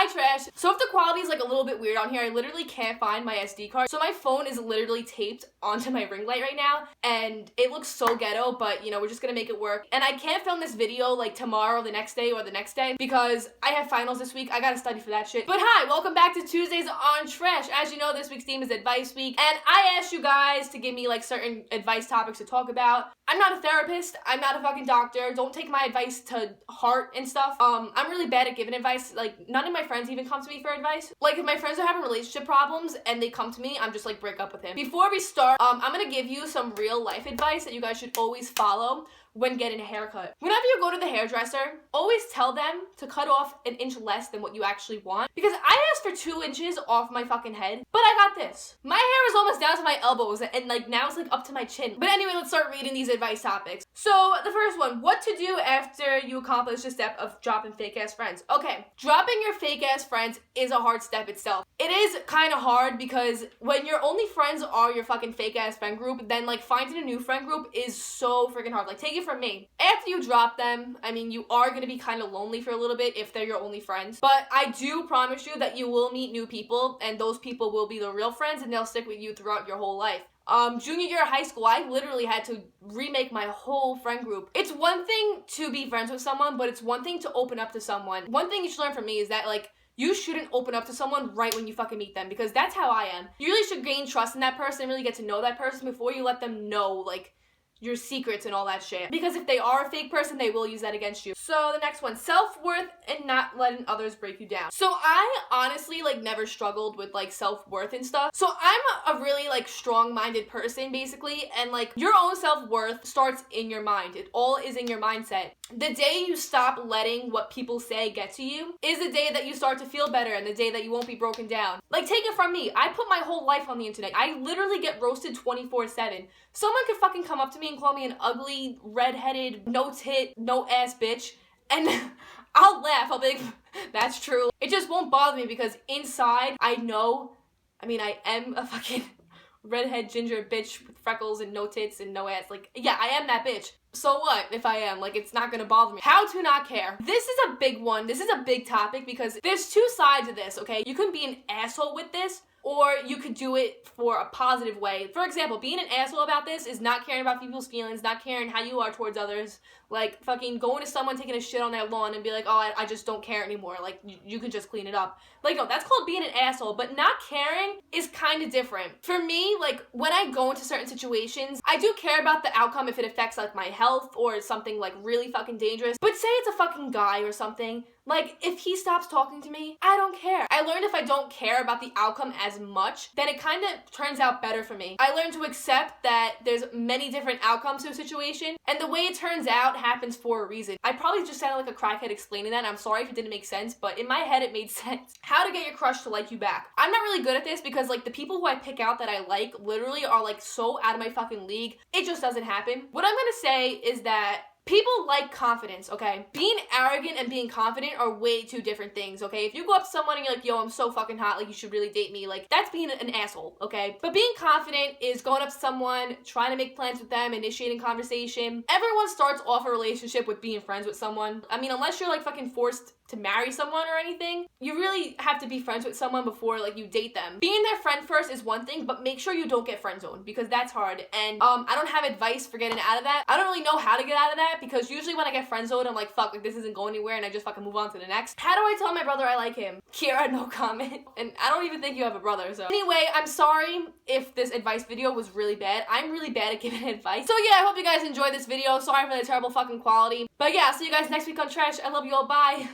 Hi, Trash. So if the quality is like a little bit weird on here, I literally can't find my SD card. So my phone is literally taped onto my ring light right now, and it looks so ghetto, but you know, we're just gonna make it work. And I can't film this video like tomorrow, the next day, or the next day because I have finals this week. I gotta study for that shit. But hi, welcome back to Tuesdays on Trash. As you know, this week's theme is Advice Week, and I asked you guys to give me like certain advice topics to talk about. I'm not a therapist. I'm not a fucking doctor. Don't take my advice to heart and stuff. I'm really bad at giving advice. Like, none of my friends even come to me for advice. Like, if my friends are having relationship problems and they come to me, I'm just like, break up with him. Before we start, I'm gonna give you some real life advice that you guys should always follow when getting a haircut. Whenever you go to the hairdresser, always tell them to cut off an inch less than what you actually want. Because I asked for 2 inches off my fucking head, but I got this. My hair is almost down to my elbows, and like now it's like up to my chin. But anyway, let's start reading these advice topics. So the first one, what to do after you accomplish the step of dropping fake ass friends. Okay, dropping your fake ass friends is a hard step itself. It is kind of hard because when your only friends are your fucking fake ass friend group, then like finding a new friend group is so freaking hard. Like, take it from me. After you drop them, I mean, you are going to be kind of lonely for a little bit if they're your only friends. But I do promise you that you will meet new people, and those people will be the real friends, and they'll stick with you throughout your whole life. Junior year of high school, I literally had to remake my whole friend group. It's one thing to be friends with someone, but it's one thing to open up to someone. One thing you should learn from me is that, like, you shouldn't open up to someone right when you fucking meet them, because that's how I am. You really should gain trust in that person, really get to know that person before you let them know, like, your secrets and all that shit. Because if they are a fake person, they will use that against you. So the next one, self-worth and not letting others break you down. So I honestly like never struggled with like self-worth and stuff. So I'm a really like strong-minded person basically, and like your own self-worth starts in your mind. It all is in your mindset. The day you stop letting what people say get to you is the day that you start to feel better and the day that you won't be broken down. Like, take it from me. I put my whole life on the internet. I literally get roasted 24/7. Someone could fucking come up to me and call me an ugly, redheaded, no-tit, no-ass bitch, and I'll laugh. I'll be like, that's true. It just won't bother me because inside, I am a fucking redhead ginger bitch with freckles and no tits and no ass. Like, yeah, I am that bitch. So what if I am? Like, it's not gonna bother me. How to not care. This is a big one. This is a big topic because there's 2 sides of this, okay? You can be an asshole with this, or you could do it for a positive way. For example, being an asshole about this is not caring about people's feelings, not caring how you are towards others. Like, fucking going to someone taking a shit on their lawn and be like, oh, I just don't care anymore. Like, you can just clean it up. Like, no, that's called being an asshole. But not caring is kind of different. For me, like, when I go into certain situations, I do care about the outcome if it affects, like, my health or something, like, really fucking dangerous. But say it's a fucking guy or something. Like, if he stops talking to me, I don't care. I learned if I don't care about the outcome as much, then it kind of turns out better for me. I learned to accept that there's many different outcomes to a situation, and the way it turns out happens for a reason. I probably just sounded like a crackhead explaining that, and I'm sorry if it didn't make sense, but in my head it made sense. How to get your crush to like you back. I'm not really good at this because, like, the people who I pick out that I like literally are, like, so out of my fucking league. It just doesn't happen. What I'm gonna say is that people like confidence, okay? Being arrogant and being confident are way 2 different things, okay? If you go up to someone and you're like, yo, I'm so fucking hot, like, you should really date me, like, that's being an asshole, okay? But being confident is going up to someone, trying to make plans with them, initiating conversation. Everyone starts off a relationship with being friends with someone. I mean, unless you're, like, fucking forced to marry someone or anything, you really have to be friends with someone before, like, you date them. Being their friend first is one thing, but make sure you don't get friend zoned because that's hard. And I don't have advice for getting out of that. I don't really know how to get out of that because usually when I get friend zoned, I'm like, fuck, like, this isn't going anywhere, and I just fucking move on to the next. How do I tell my brother I like him? Kiara, no comment. And I don't even think you have a brother, so. Anyway, I'm sorry if this advice video was really bad. I'm really bad at giving advice. So yeah, I hope you guys enjoyed this video. Sorry for the terrible fucking quality. But yeah, I'll see you guys next week on Trash. I love you all. Bye.